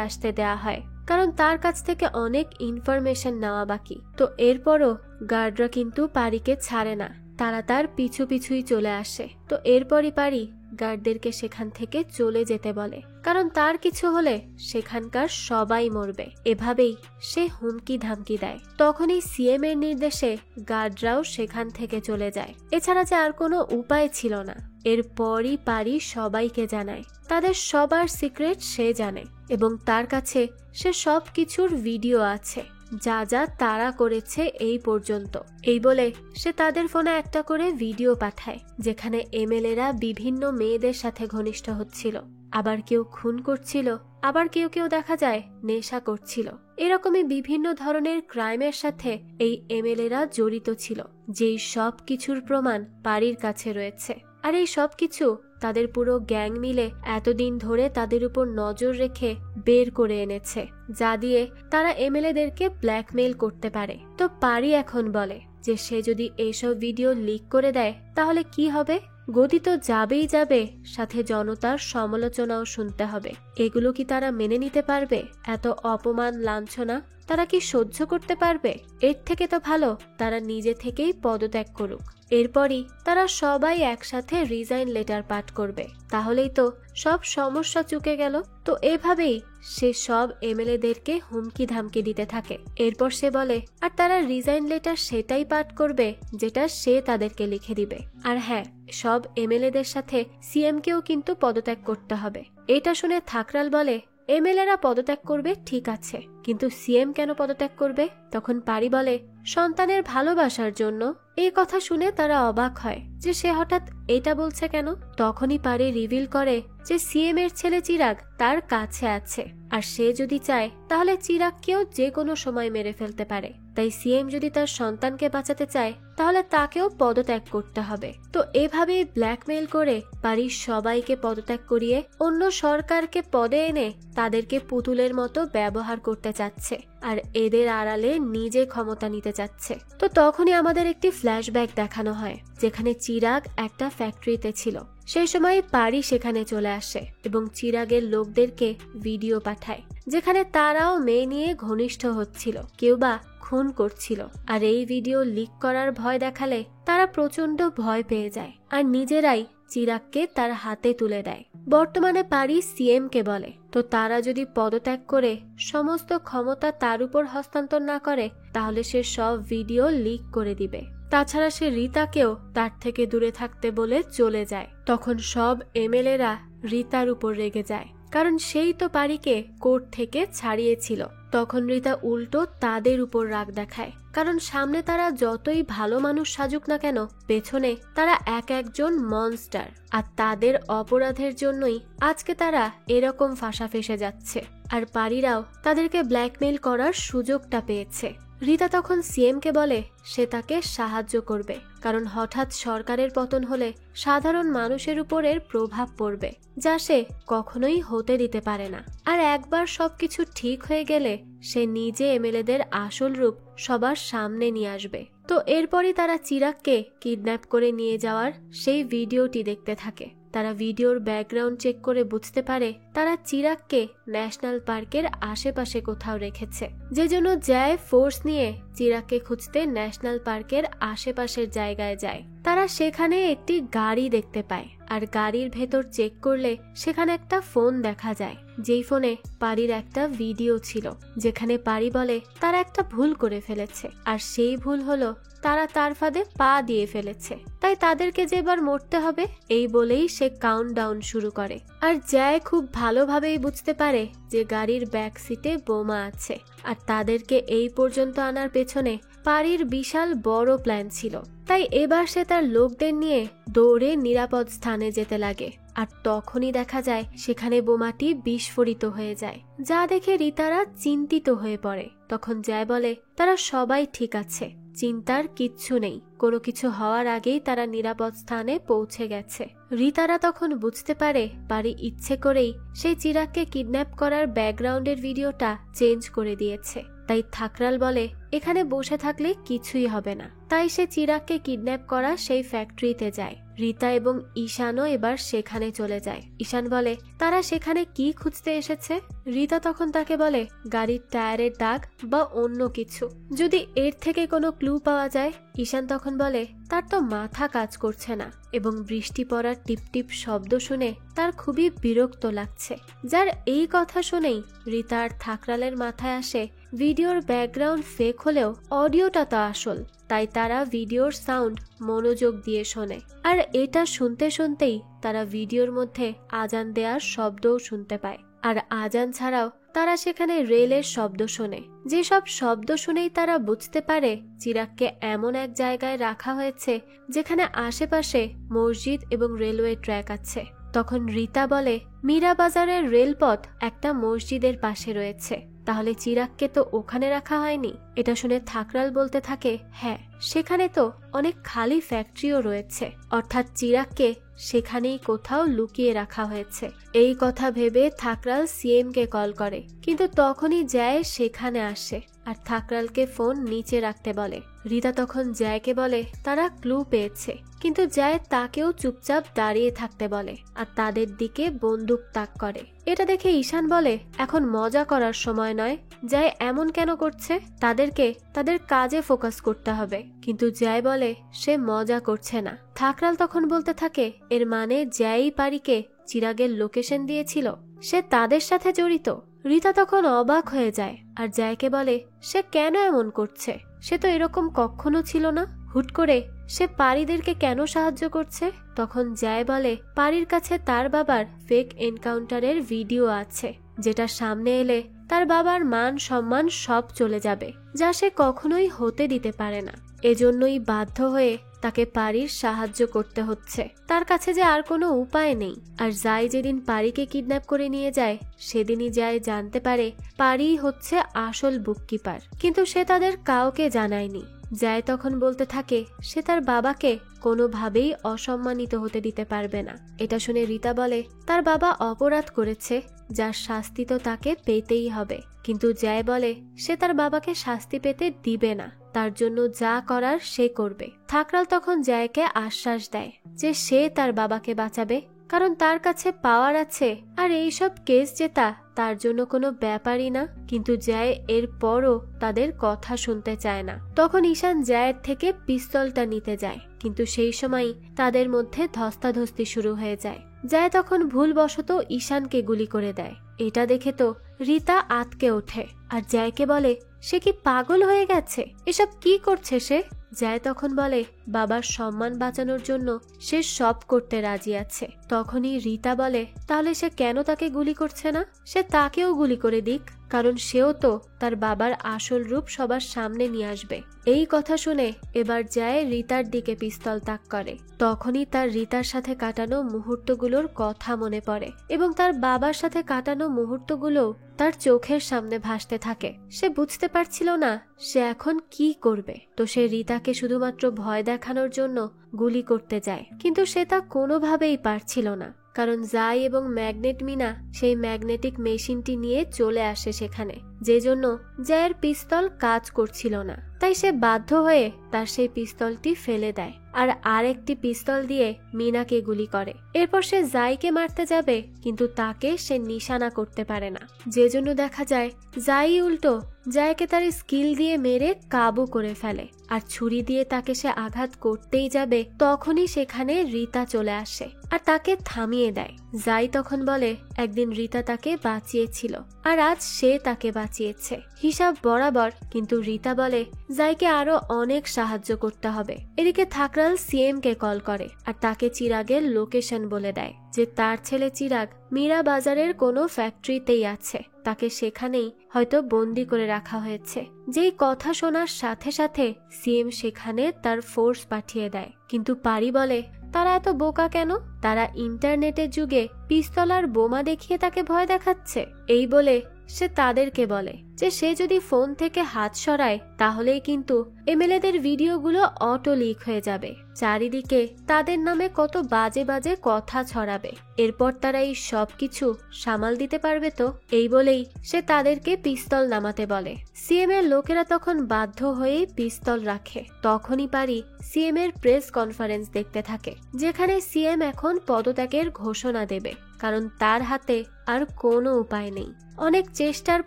আসতে দেয়া হয়, কারণ তার কাছ থেকে অনেক ইনফরমেশন নেওয়া বাকি। তো এরপরও গার্ডরা কিন্তু পারিকে ছাড়ে না, তারা তার পিছু পিছুই চলে আসে। তো এরপরই পারি গার্ডদেরকে সেখান থেকে চলে যেতে বলে, কারণ তার কিছু হলে সেখানকার সবাই মরবে। এভাবেই সে হুমকি ধামকি দেয়। তখনই সিএম এর নির্দেশে গার্ডরাও সেখান থেকে চলে যায়। এছাড়া যে আর কোনো উপায় ছিল না। এরপরই পারি সবাইকে জানায় তাদের সবার সিক্রেট সে জানে, এবং তার কাছে সে সব কিছুর ভিডিও আছে, যা যা তারা করেছে এই পর্যন্ত। এই বলে সে তাদের ফোনে একটা করে ভিডিও পাঠায়, যেখানে এমএলএরা বিভিন্ন মেয়েদের সাথে ঘনিষ্ঠ হচ্ছিল, আবার কেউ খুন করছিল, আবার কেউ কেউ দেখা যায় নেশা করছিল। এরকমই বিভিন্ন ধরনের ক্রাইমের সাথে এই এমএলএরা জড়িত ছিল, যেই সব কিছুর প্রমাণ পারির কাছে রয়েছে। আর এই সব কিছু তাদের পুরো গ্যাং মিলে এতদিন ধরে তাদের উপর নজর রেখে বের করে এনেছে, যা দিয়ে তারা এমএলএদেরকে ব্ল্যাকমেইল করতে পারে। তো পারি এখন বলে যে সে যদি এইসব ভিডিও লিক করে দেয় তাহলে কি হবে? গতি তো যাবেই যাবে, সাথে জনতার সমালোচনাও শুনতে হবে। এগুলো কি তারা মেনে নিতে পারবে? এত অপমান লাঞ্ছনা তারা কি সহ্য করতে পারবে? এর থেকে তো ভালো তারা নিজে থেকেই পদত্যাগ করুক। এরপরই তারা সবাই একসাথে রিজাইন লেটার পাঠ করবে, তাহলেই তো সব সমস্যা চুকে গেল। তো এভাবেই সে সব এমএলএদেরকে হুমকি ধামকি দিতে থাকে। এরপর সে বলে আর তারা রিজাইন লেটার সেটাই পাঠ করবে যেটা সে তাদেরকে লিখে দিবে। আর হ্যাঁ, সব এমএলএদের সাথে সিএমকেও কিন্তু পদত্যাগ করতে হবে। এটা শুনে থাকরাল বলে এমএলএরা পদত্যাগ করবে ঠিক আছে, কিন্তু সিএম কেন পদত্যাগ করবে? তখন পারি বলে সন্তানের ভালোবাসার জন্য। এই কথা শুনে তারা অবাক হয় যে সে হঠাৎ এটা বলছে কেন। তখনই পারি রিভিল করে যে সিএম এর ছেলে চিরাগ তার কাছে আছে, আর সে যদি চায় তাহলে চিরাগকেও যে কোনো সময় মেরে ফেলতে পারে। তাই সিএম যদি তার সন্তানকে বাঁচাতে চায় তাহলে তাকেও পদত্যাগ করতে হবে। তো এভাবেই ব্ল্যাকমেইল করে পারি সবাইকে পদত্যাগ করিয়ে অন্য সরকারকে পদে এনে তাদেরকে পুতুলের মতো ব্যবহার করতে চাচ্ছে, আর এদের আড়ালে নিজে ক্ষমতা নিতে চাচ্ছে। তো তখনই আমাদের একটি ফ্ল্যাশব্যাক দেখানো হয়, যেখানে চিরাগ একটা ফ্যাক্টরিতে ছিল। সেই সময় পারি সেখানে চলে আসে এবং চিরাগের লোকদেরকে ভিডিও পাঠায়, যেখানে তারাও মেয়ে নিয়ে ঘনিষ্ঠ হচ্ছিল, কেউ বা খুন করছিল। আর এই ভিডিও লিক করার ভয় দেখালে তারা প্রচন্ড ভয় পেয়ে যায় আর নিজেরাই চিরাগকে তার হাতে তুলে দেয়। বর্তমানে পারি সিএম কে বলে তো তারা যদি পদত্যাগ করে সমস্ত ক্ষমতা তার উপর হস্তান্তর না করে তাহলে সে সব ভিডিও লিক করে দিবে। তাছাড়া সে রিতাকেও তার থেকে দূরে থাকতে বলে চলে যায়। তখন সব এমএলএরা রিতার উপর রেগে যায়, কারণ সেই তো পারিকে কোর্ট থেকে ছাড়িয়েছিল। তখন রিতা উল্টো তাদের উপর রাগ দেখায়, কারণ সামনে তারা যতই ভালো মানুষ সাজুক না কেন, পেছনে তারা এক একজন মনস্টার, আর তাদের অপরাধের জন্যই আজকে তারা এরকম ফাঁসা ফেসে যাচ্ছে। আর পারিরাও তাদেরকে ব্ল্যাকমেইল করার সুযোগটা পেয়েছে। রিতা তখন সিএম কে বলে সে তাকে সাহায্য করবে, কারণ হঠাৎ সরকারের পতন হলে সাধারণ মানুষের উপরের প্রভাব পড়বে, যা সে কখনোই হতে দিতে পারে না। আর একবার সবকিছু ঠিক হয়ে গেলে সে নিজে এমএলএদের আসল রূপ সবার সামনে নিয়ে আসবে। তো এরপরই তারা চিরাগকে কিডন্যাপ করে নিয়ে যাওয়ার সেই ভিডিওটি দেখতে থাকে। তারা ভিডিওর ব্যাকগ্রাউন্ড চেক করে বুঝতে পারে তারা চিরাগকে ন্যাশনাল পার্কের আশেপাশে কোথাও রেখেছে, যে জন্য জয় ফোর্স নিয়ে চিরাগকে খুঁজতে ন্যাশনাল পার্কের আশেপাশের জায়গায় যায়। তারা সেখানে একটি গাড়ি দেখতে পায়, আর গাড়ির ভেতর চেক করলে সেখানে একটা ফোন দেখা যায়, যেই ফোনে পারির একটা ভিডিও ছিল, যেখানে পারি বলে তারা একটা ভুল করে ফেলেছে, আর সেই ভুল হলো তারা তার ফাঁদে পা দিয়ে ফেলেছে, তাই তাদেরকে যে এবার মরতে হবে। এই বলেই সে কাউন্টডাউন শুরু করে। আর জয় খুব ভালোভাবেই বুঝতে পারে যে গাড়ির ব্যাক সিটে বোমা আছে, আর তাদেরকে এই পর্যন্ত আনার পেছনে পারির বিশাল বড় প্ল্যান ছিল। তাই এবার সে তার লোকদের নিয়ে দৌড়ে নিরাপদ স্থানে যেতে লাগে। আর তখনই দেখা যায় সেখানে বোমাটি বিস্ফোরিত হয়ে যায়, যা দেখে রিতারা চিন্তিত হয়ে পড়ে। তখন জয় বলে তারা সবাই ঠিক আছে, চিন্তার কিচ্ছু নেই, কোনো কিছু হওয়ার আগেই তারা নিরাপদ স্থানে পৌঁছে গেছে। রিতারা তখন বুঝতে পারে পারি ইচ্ছে করেই সেই চিরাগকে কিডন্যাপ করার ব্যাকগ্রাউন্ডের ভিডিওটা চেঞ্জ করে দিয়েছে। তাই থাকরাল বলে এখানে বসে থাকলে কিছুই হবে না। তাই সে চিরাগকে কিডন্যাপ করা সেই ফ্যাক্টরিতে যায়। রিতা এবং ঈশানও এবার সেখানে চলে যায়। ঈশান বলে তারা সেখানে কি খুঁজতে এসেছে। রিতা তখন তাকে বলে গাড়ির টায়ারের দাগ বা অন্য কিছু, যদি এর থেকে কোনো ক্লু পাওয়া যায়। ঈশান তখন বলে তার তো মাথা কাজ করছে না এবং বৃষ্টি পড়ার টিপটিপ শব্দ শুনে তার খুবই বিরক্ত লাগছে। যার এই কথা শুনেই রিতা আর থাকরালের মাথায় আসে ভিডিওর ব্যাকগ্রাউন্ড ফেক হলেও অডিওটা তো আসল, তাই তারা ভিডিওর সাউন্ড মনোযোগ দিয়ে শোনে। আর এটা শুনতে শুনতেই তারা ভিডিওর মধ্যে আজান দেওয়ার শব্দও শুনতে পায়। আর আজান ছাড়াও তারা সেখানে রেলের শব্দ শোনে। যেসব শব্দ শুনেই তারা বুঝতে পারে চিরাগকে এমন এক জায়গায় রাখা হয়েছে যেখানে আশেপাশে মসজিদ এবং রেলওয়ে ট্র্যাক আছে। তখন রিতা বলে মীরা বাজারের রেলপথ একটা মসজিদের পাশে রয়েছে, তাহলে চিরাগকে তো ওখানে রাখা হয়নি। এটা শুনে থাকরাল বলতে থাকে হ্যাঁ, সেখানে তো অনেক খালি ফ্যাক্টরিও রয়েছে, অর্থাৎ চিরাগকে সেখানেই কোথাও লুকিয়ে রাখা হয়েছে। এই কথা ভেবে থাকরাল সিএম কে কল করে, কিন্তু তখনই জয় সেখানে আসে আর থাকরালকে ফোন নিচে রাখতে বলে। রিতা তখন জয়কে বলে তারা ক্লু পেয়েছে, কিন্তু জয় তাকেও চুপচাপ দাঁড়িয়ে থাকতে বলে আর তাদের দিকে বন্দুক তাক করে। এটা দেখে ঈশান বলে এখন মজা করার সময় নয়, জয় এমন কেন করছে, তাদেরকে তাদের কাজে ফোকাস করতে হবে। কিন্তু জয় বলে সে মজা করছে না। থাকরাল তখন বলতে থাকে এর মানে জয়ই পারিকে চিরাগের লোকেশন দিয়েছিল, সে তাদের সাথে জড়িত। রিতা তখন অবাক হয়ে যায় আর জয়কে বলে সে কেন এমন করছে, সে তো এরকম কখনো ছিল না, হুট করে সে পারিদেরকে কেন সাহায্য করছে। তখন জয় বলে পারির কাছে তার বাবার ফেক এনকাউন্টারের ভিডিও আছে, যেটা সামনে এলে তার বাবার মান সম্মান সব চলে যাবে, যা সে কখনোই হতে দিতে পারে না। এজন্যই বাধ্য হয়ে তাকে পারির সাহায্য করতে হচ্ছে, তার কাছে যে আর কোনো উপায় নেই। আর যাই যেদিন পারিকে কিডন্যাপ করে নিয়ে যায় সেদিনই যায় জানতে পারে পারি হচ্ছে আসল বুককিপার, কিন্তু সে তাদের কাউকে জানায়নি। জয় তখন বলতে থাকে সে তার বাবাকে কোনোভাবেই অসম্মানিত হতে দিতে পারবে না। এটা শুনে রিতা বলে তার বাবা অপরাধ করেছে, যার শাস্তি তো তাকে পেতেই হবে। কিন্তু জয় বলে সে তার বাবাকে শাস্তি পেতে দিবে না, তার জন্য যা করার সে করবে। থাকরাল তখন জয়কে আশ্বাস দেয় যে সে তার বাবাকে বাঁচাবে, কারণ তার কাছে পাওয়ার আছে আর এইসব কেস জেতা তার জন্য কোনো ব্যাপারই না। কিন্তু জয় এর পরও তাদের কথা শুনতে চায় না। তখন ঈশান জয়ের থেকে পিস্তলটা নিতে যায়, কিন্তু সেই সময় তাদের মধ্যে ধস্তাধস্তি শুরু হয়ে যায়। জয় তখন ভুলবশত ঈশানকে গুলি করে দেয়। এটা দেখে তো রিতা আতকে ওঠে আর জয়কে বলে সে কি পাগল হয়ে গেছে, এসব কি করছে সে। জয় তখন বলে বাবার সম্মান বাঁচানোর জন্য সে সব করতে রাজি আছে। তখনই রিতা বলে তাহলে সে কেন তাকে গুলি করছে না, সে তাকেও গুলি করে দিক, কারণ সেও তো তার বাবার আসল রূপ সবার সামনে নিয়ে আসবে। এই কথা শুনে এবার জয় রিতার দিকে পিস্তল তাক করে। তখনই তার রিতার সাথে কাটানো মুহূর্তগুলোর কথা মনে পড়ে এবং তার বাবার সাথে কাটানো মুহূর্তগুলো তার চোখের সামনে ভাসতে থাকে। সে বুঝতে পারছিল না সে এখন কি করবে, তো সে রিতাকে শুধুমাত্র ভয় দেখানোর জন্য গুলি করতে যায়, কিন্তু সে তা কোনোভাবেই পারছিল না, কারণ জাই এবং ম্যাগনেট মিনা সেই ম্যাগনেটিক মেশিনটি নিয়ে চলে আসে সেখানে, যে জন্য জয়ের পিস্তল কাজ করছিল না। তাই সে বাধ্য হয়ে তার সেই পিস্তলটি ফেলে দেয় আর আরেকটি পিস্তল দিয়ে মিনাকে গুলি করে। এরপর সে জাইকে মারতে যাবে, কিন্তু তাকে সে নিশানা করতে পারে না, যে জন্য দেখা যায় জাই উল্টো জয়কে তার স্কিল দিয়ে মেরে কাবু করে ফেলে। আর ছুরি দিয়ে তাকে সে আঘাত করতেই যাবে, তখনই সেখানে রিতা চলে আসে আর তাকে থামিয়ে দেয়। জাই তখন বলে একদিন রিতা তাকে বাঁচিয়েছিল আর আজ সে তাকে বাঁচিয়েছে, হিসাব বরাবর। কিন্তু রিতা বলে জাইকে আরো অনেক সাহায্য করতে হবে। এদিকে থাকরাল সিএম কে কল করে আর তাকে চিরাগের লোকেশন বলে দেয় যে তার ছেলে চিরাগ মীরা বাজারের কোনো ফ্যাক্টরিতেই আছে, তাকে সেখানেই হয়তো বন্দি করে রাখা হয়েছে। যেই কথা শোনার সাথে সাথে সিএম সেখানে তার ফোর্স পাঠিয়ে দেয়, কিন্তু পারি বলে তারা এত বোকা কেন? তারা ইন্টারনেটের যুগে পিস্তল আর বোমা দেখিয়ে তাকে ভয় দেখাচ্ছে। এই বলে সে তাদেরকে বলে যে সে যদি ফোন থেকে হাত সরায় তাহলেই কিন্তু এমএলএদের ভিডিওগুলো অটো লিক হয়ে যাবে, চারিদিকে তাদের নামে কত বাজে বাজে কথা ছড়াবে, এরপর তারা এই সবকিছু সামাল দিতে পারবে। তো এই বলেই সে তাদেরকে পিস্তল নামাতে বলে। সিএম এর লোকেরা তখন বাধ্য হয়ে পিস্তল রাখে। তখনই পারি সিএম এর প্রেস কনফারেন্স দেখতে থাকে, যেখানে সিএম এখন পদত্যাগের ঘোষণা দেবে, কারণ তার হাতে আর কোনো উপায় নেই। অনেক চেষ্টার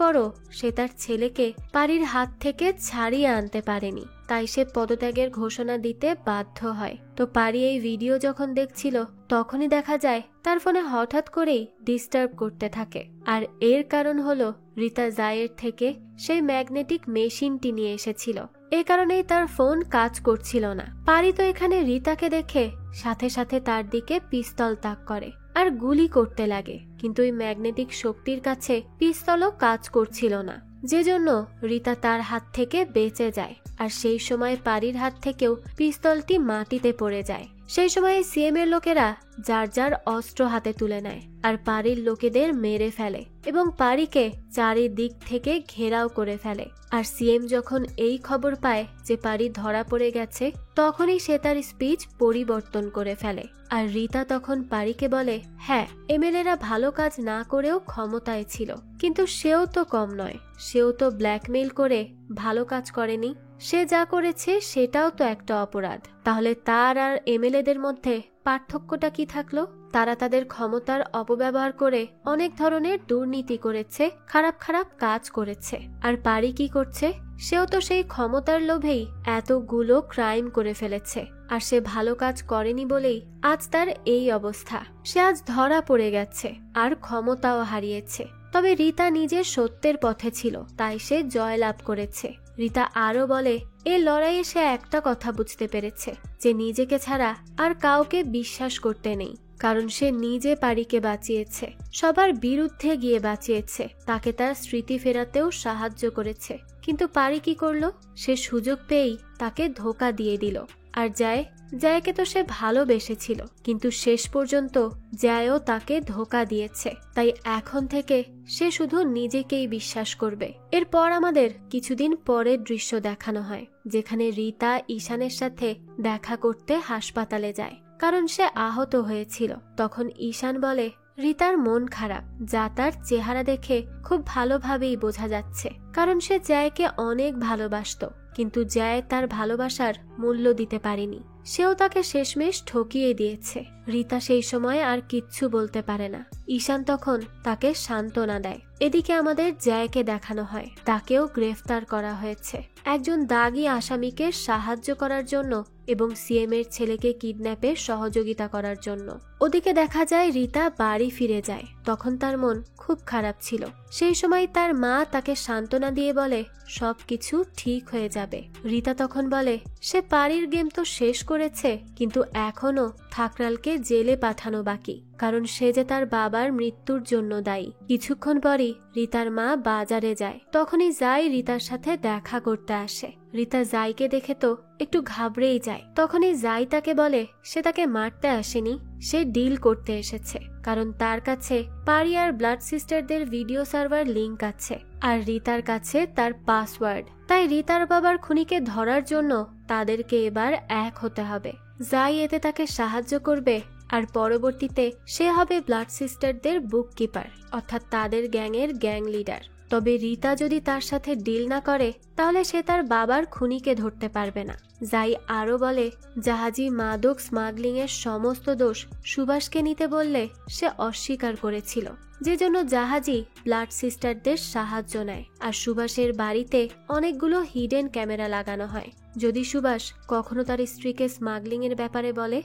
পরও সে তার ছেলেকে পারির হাত থেকে ছাড়িয়ে আনতে পারেনি, তাই সে পদত্যাগের ঘোষণা দিতে বাধ্য হয়। তো পারি এই ভিডিও যখন দেখছিল তখনই দেখা যায় তার ফোনে হঠাৎ করেই ডিস্টার্ব করতে থাকে। আর এর কারণ হলো রিতা জায়ের থেকে সেই ম্যাগনেটিক মেশিনটি নিয়ে এসেছিল, এ কারণেই তার ফোন কাজ করছিল না। পারি তো এখানে রিতাকে দেখে সাথে সাথে তার দিকে পিস্তল তাক করে আর গুলি করতে লাগে, কিন্তু ওই ম্যাগনেটিক শক্তির কাছে পিস্তলও কাজ করছিল না, যে জন্য রিতা তার হাত থেকে বেঁচে যায়। আর সেই সময় পারির হাত থেকেও পিস্তলটি মাটিতে পড়ে যায়। সেই সময় সিএম এর লোকেরা যার যার অস্ত্র হাতে তুলে নেয় আর পারির লোকেদের মেরে ফেলে এবং পারিকে চারিদিক থেকে ঘেরাও করে ফেলে। আর সিএম যখন এই খবর পায় যে পারি ধরা পড়ে গেছে, তখনই সে তার স্পিচ পরিবর্তন করে ফেলে। আর রিতা তখন পারিকে বলে, হ্যাঁ, এমএলএরা ভালো কাজ না করেও ক্ষমতায় ছিল, কিন্তু সেও তো কম নয়, সেও তো ব্ল্যাকমেইল করে ভালো কাজ করেনি, সে যা করেছে সেটাও তো একটা অপরাধ। তাহলে তার আর এমএলএদের মধ্যে পার্থক্যটা কি থাকলো? তারা তাদের ক্ষমতার অপব্যবহার করে অনেক ধরনের দুর্নীতি করেছে, খারাপ খারাপ কাজ করেছে। আর পারি কি করছে? সেও তো সেই ক্ষমতার লোভেই এতগুলো ক্রাইম করে ফেলেছে, আর সে ভালো কাজ করেনি বলেই আজ তার এই অবস্থা। সে আজ ধরা পড়ে গেছে আর ক্ষমতাও হারিয়েছে। তবে রিতা নিজের সত্যের পথে ছিল, তাই সে জয়লাভ করেছে। রিতা আরো বলে, এই লড়াইয়ে সে একটা কথা বুঝতে পেরেছে, যে নিজেকে ছাড়া আর কাউকে বিশ্বাস করতে নেই, কারণ সে নিজে পারিকে বাঁচিয়েছে, সবার বিরুদ্ধে গিয়ে বাঁচিয়েছে, তাকে তার স্মৃতি ফেরাতেও সাহায্য করেছে। কিন্তু পারি কি করলো? সে সুযোগ পেয়েই তাকে ধোকা দিয়ে দিল। আর জায়কে তো সে ভালোবেসেছিল, কিন্তু শেষ পর্যন্ত জায়ও তাকে ধোকা দিয়েছে। তাই এখন থেকে সে শুধু নিজেকেই বিশ্বাস করবে। এরপর আমাদের কিছুদিন পরের দৃশ্য দেখানো হয়, যেখানে রিতা ঈশানের সাথে দেখা করতে হাসপাতালে যায়, কারণ সে আহত হয়েছিল। তখন ঈশান বলে, রিতার মন খারাপ, যা তার চেহারা দেখে খুব ভালোভাবেই বোঝা যাচ্ছে, কারণ সে জায়কে অনেক ভালোবাসতো, কিন্তু জায় তার ভালোবাসার মূল্য দিতে পারেনি, সেও তাকে শেষমেশ ঠকিয়ে দিয়েছে। রিতা সেই সময় আর কিচ্ছু বলতে পারে না। ঈশান তখন তাকে সান্ত্বনা দেয়। এদিকে আমাদের জায়কে দেখানো হয়, তাকেও গ্রেফতার করা হয়েছে একজন দাগী আসামিকে সাহায্য করার জন্য এবং সিএম এর ছেলেকে কিডন্যাপে সহযোগিতা করার জন্য। ওদিকে দেখা যায় রিতা বাড়ি ফিরে যায়। তখন তার মন খুব খারাপ ছিল। সেই সময় তার মা তাকে সান্ত্বনা দিয়ে বলে, সবকিছু ঠিক হয়ে যাবে। রিতা তখন বলে, সে পারির গেম তো শেষ করেছে, কিন্তু এখনো থাকরালকে জেলে পাঠানো বাকি, কারণ সে যে তার বাবার মৃত্যুর জন্য দায়ী। কিছুক্ষণ পরই রিতার মা বাজারে যায়। তখনই জাই রিতার সাথে দেখা করতে আসে। রিতা জাইকে দেখে তো একটু ঘাবড়েই যায়। তখনই জাই তাকে বলে, সে তাকে মারতে আসেনি, সে ডিল করতে এসেছে, কারণ তার কাছে পারি আর ব্লাড সিস্টারদের ভিডিও সার্ভার লিংক আছে, আর রিতার কাছে তার পাসওয়ার্ড। তাই রিতার বাবার খুনিকে ধরার জন্য তাদেরকে এবার এক হতে হবে। জাই এতে তাকে সাহায্য করবে, আর পরবর্তীতে সে হবে ব্লাড সিস্টারদের বুককিপার, অর্থাৎ তাদের গ্যাংয়ের গ্যাং লিডার। তবে রিতা যদি তার সাথে ডিল না করে, তাহলে সে তার বাবার খুনিকে ধরতে পারবে না। জাই আরো বলে, জাহাজি মাদক স্মাগলিং এর সমস্ত দোষ সুভাষকে নিতে বললে সে অস্বীকার করেছিল, যে জন্য জাহাজি ব্লাড সিস্টারদের সাহায্য নেয়। আর সুভাষের বাড়িতে অনেকগুলো হিডেন ক্যামেরা লাগানো হয়, যদি সুভাষ কখনো তার স্ত্রীকে স্মাগলিং এর ব্যাপারে বলে,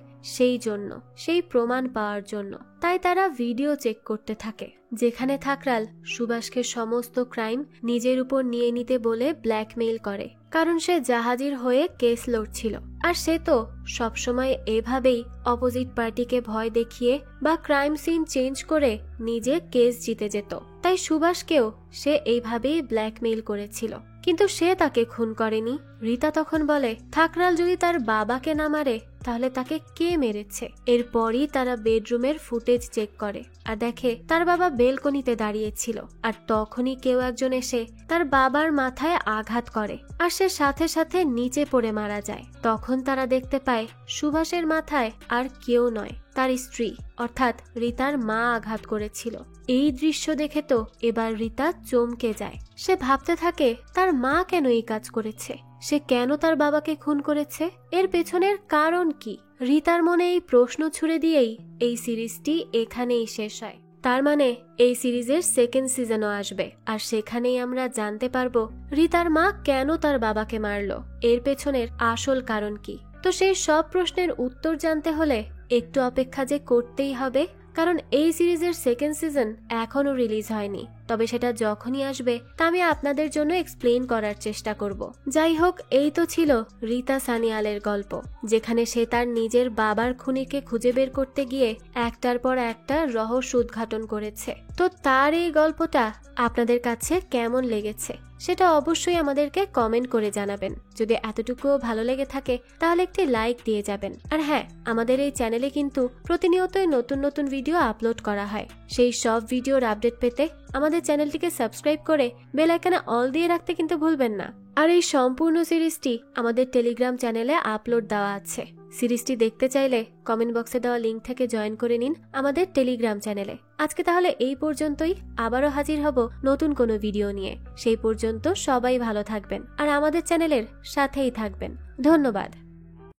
সেই প্রমাণ পাওয়ার জন্য। তাই তারা ভিডিও চেক করতে থাকে, যেখানে থাকরাল সুভাষকে সমস্ত ক্রাইম নিজের উপর নিয়ে নিতে বলে ব্ল্যাকমেইল করে, কারণ সে জাহাজির হয়ে কেস লড়ছিল। আর সে তো সবসময় এভাবেই অপোজিট পার্টিকে ভয় দেখিয়ে বা ক্রাইম সিন চেঞ্জ করে নিজে কেস জিতে যেত। তাই সুভাষকেও সে এইভাবেই ব্ল্যাকমেইল করেছিল, কিন্তু সে তাকে খুন করেনি। রিতা তখন বলে, থাকরাল যদি তার বাবাকে না মারে, তাহলে তাকে কে মেরেছে। এরপরই তারা বেডরুমের ফুটেজ চেক করে আর দেখে তার বাবা বেলকনিতে দাঁড়িয়েছিল, আর তখনই কেউ একজন এসে তার বাবার মাথায় আঘাত করে আর সে সাথে সাথে নিচে পড়ে মারা যায়। তখন তারা দেখতে পায় সুভাষের মাথায় আর কেউ নয়, তার স্ত্রী অর্থাৎ রিতার মা আঘাত করেছিল। এই দৃশ্য দেখে তো এবার রিতা চমকে যায়। সে ভাবতে থাকে তার মা কেন এই কাজ করেছে, সে কেন তার বাবাকে খুন করেছে, এর পেছনের কারণ কি। রিতার মনে এই প্রশ্ন ছুড়ে দিয়েই এই সিরিজটি এখানেই শেষ হয়। তার মানে এই সিরিজের সেকেন্ড সিজনও আসবে, আর সেখানেই আমরা জানতে পারবো রিতার মা কেন তার বাবাকে মারলো, এর পেছনের আসল কারণ কি। তো সেই সব প্রশ্নের উত্তর জানতে হলে একটু অপেক্ষা যে করতেই হবে, কারণ এই সিরিজের সেকেন্ড সিজন এখনো রিলিজ হয়নি। তবে সেটা যখনই আসবে তা আমি আপনাদের জন্য এক্সপ্লেইন করার চেষ্টা করব। যাই হোক, এই তো ছিল রীতা সানিয়ালের গল্প, যেখানে সে তার নিজের বাবার খুনিকে খুঁজে বের করতে গিয়ে একটার পর একটা রহস্য উদ্ঘাটন করেছে। তো তার এই গল্পটা আপনাদের কাছে কেমন লেগেছে সেটা অবশ্যই আমাদেরকে কমেন্ট করে জানাবেন। যদি এতটুকুও ভালো লেগে থাকে তাহলে একটি লাইক দিয়ে যাবেন। আর হ্যাঁ, আমাদের এই চ্যানেলে কিন্তু প্রতিনিয়তই নতুন নতুন ভিডিও আপলোড করা হয়। সেই সব ভিডিওর আপডেট পেতে আমাদের চ্যানেলটিকে সাবস্ক্রাইব করে বেল আইকনে অল দিয়ে রাখতে কিন্তু ভুলবেন না। আর এই সম্পূর্ণ সিরিজটি আমাদের টেলিগ্রাম চ্যানেলে আপলোড দেওয়া আছে। সিরিজটি দেখতে চাইলে কমেন্ট বক্সে দেওয়া লিংক থেকে জয়েন করে নিন আমাদের টেলিগ্রাম চ্যানেলে। আজকে তাহলে এই পর্যন্তই, আবারও হাজির হব নতুন কোনো ভিডিও নিয়ে। সেই পর্যন্ত সবাই ভালো থাকবেন আর আমাদের চ্যানেলের সাথেই থাকবেন। ধন্যবাদ।